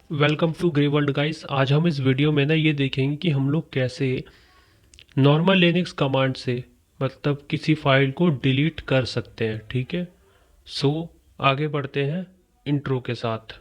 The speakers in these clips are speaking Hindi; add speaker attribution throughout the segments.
Speaker 1: Welcome to grey world guys. आज हम इस वीडियो में ये देखेंगे कि हम लोग कैसे नॉर्मल लिनक्स कमांड से मतलब किसी फाइल को डिलीट कर सकते हैं। ठीक है, आगे बढ़ते हैं इंट्रो के साथ।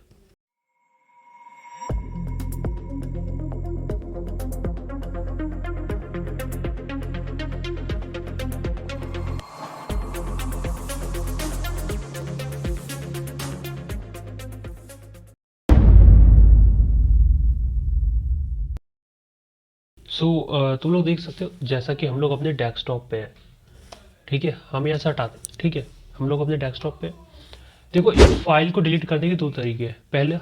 Speaker 1: तुम लोग देख सकते हो जैसा कि हम लोग अपने डेस्कटॉप पे हैं। ठीक है, हम यहाँ से हटाते हैं। ठीक है, हम लोग अपने डेस्कटॉप पे देखो, इस फाइल को डिलीट करने के दो तरीके हैं। पहला,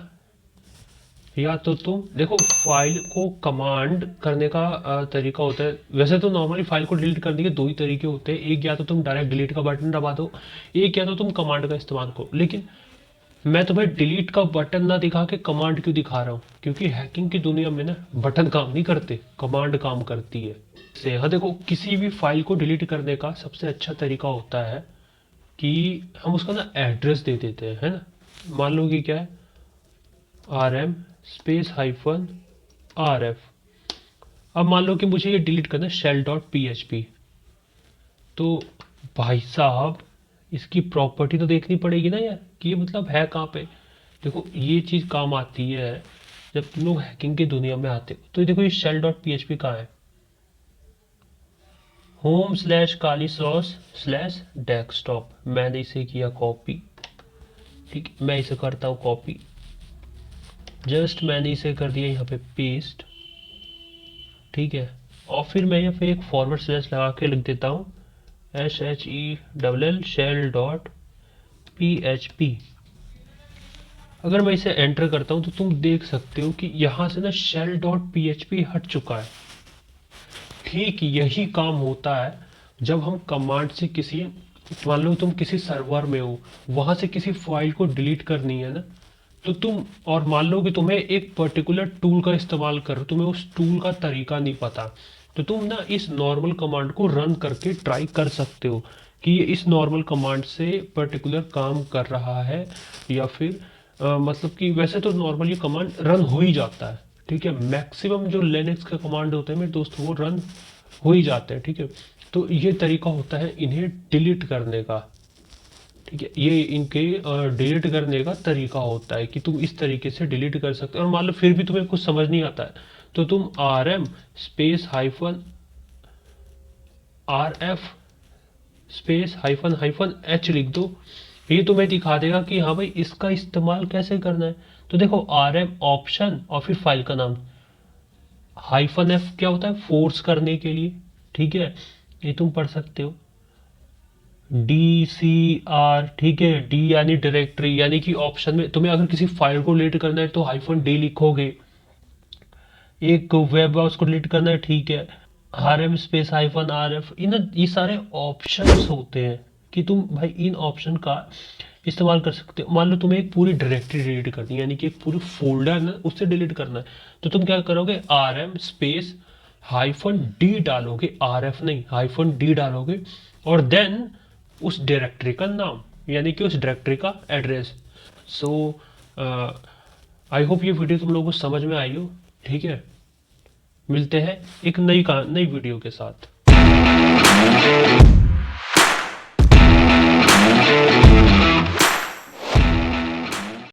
Speaker 1: या तो तुम देखो फाइल को कमांड करने का तरीका होता है। वैसे तो नॉर्मली फाइल को डिलीट करने के दो ही तरीके होते हैं। एक, या तो तुम डायरेक्ट डिलीट का बटन दबा दो, एक या तो तुम कमांड का इस्तेमाल करो। लेकिन मैं तुम्हें डिलीट का बटन ना दिखा के कमांड क्यों दिखा रहा हूँ, क्योंकि हैकिंग की दुनिया में ना बटन काम नहीं करते, कमांड काम करती है। से हाँ, देखो किसी भी फाइल को डिलीट करने का सबसे अच्छा तरीका होता है कि हम उसका ना एड्रेस दे देते हैं, है ना। मान लो कि क्या है, rm स्पेस हाइफन rf। अब मान लो कि मुझे ये डिलीट करना है shell.php। तो भाई साहब, इसकी प्रॉपर्टी तो देखनी पड़ेगी ना यार, कि ये मतलब है कहाँ पे। देखो ये चीज़ काम आती है जब तुम लोग हैकिंग की दुनिया में आते हो। तो देखो ये shell.php कहाँ है, होम स्लैश काली सॉस स्लैश डेस्कटॉप। मैंने इसे किया कॉपी। ठीक है, मैं इसे करता हूँ कॉपी। जस्ट मैंने इसे कर दिया यहाँ पे पेस्ट। ठीक है, और फिर मैं यहाँ पे एक फॉरवर्ड स्लैश लगा के लिख देता हूँ shell shell.php। अगर मैं इसे एंटर करता हूँ तो तुम देख सकते हो कि यहाँ से ना shell.php हट चुका है। ठीक यही काम होता है जब हम कमांड से किसी, मान लो तुम किसी सर्वर में हो, वहां से किसी फाइल को डिलीट करनी है ना, तो तुम, और मान लो कि तुम्हें एक पर्टिकुलर टूल का इस्तेमाल कर, तुम्हें उस टूल का तरीका नहीं पता, तो तुम ना इस नॉर्मल कमांड को रन करके ट्राई कर सकते हो कि ये इस नॉर्मल कमांड से पर्टिकुलर काम कर रहा है या फिर मतलब कि वैसे तो नॉर्मल ये कमांड रन हो ही जाता है। ठीक है, मैक्सिमम जो लिनक्स का कमांड होते हैं मेरे दोस्त वो रन हो ही जाते हैं। ठीक है, तो ये तरीका होता है इन्हें डिलीट करने का। ठीक है, ये इनके डिलीट करने का तरीका होता है कि तुम इस तरीके से डिलीट कर सकते हो। और मान लो फिर भी तुम्हें कुछ समझ नहीं आता है तो तुम rm space hyphen rf space hyphen hyphen h लिख दो। ये तुम्हें दिखा देगा कि हाँ भाई इसका इस्तेमाल कैसे करना है। तो देखो rm ऑप्शन और फिर फाइल का नाम, हाइफन f क्या होता है, फोर्स करने के लिए। ठीक है, ये तुम पढ़ सकते हो DCR। ठीक है, डी यानी डायरेक्टरी, यानी कि ऑप्शन में तुम्हें अगर किसी फाइल को डिलीट करना है तो हाइफन डी लिखोगे। एक वेब ब्राउज़र को डिलीट करना है, ठीक है, rm स्पेस हाइफन rf। इन ये सारे ऑप्शंस होते हैं कि तुम भाई इन ऑप्शन का इस्तेमाल कर सकते हो। मान लो तुम्हें एक पूरी डायरेक्टरी डिलीट करनी है, यानी कि एक पूरी फोल्डर ना उससे डिलीट करना है, तो तुम क्या करोगे, rm स्पेस हाइफन डी डालोगे, rf नहीं हाइफन डी डालोगे, और देन उस डायरेक्टरी का नाम यानी कि उस डायरेक्टरी का एड्रेस। सो आई होप ये वीडियो तुम लोगों को समझ में आई हो। ठीक है, मिलते हैं एक नई वीडियो के साथ।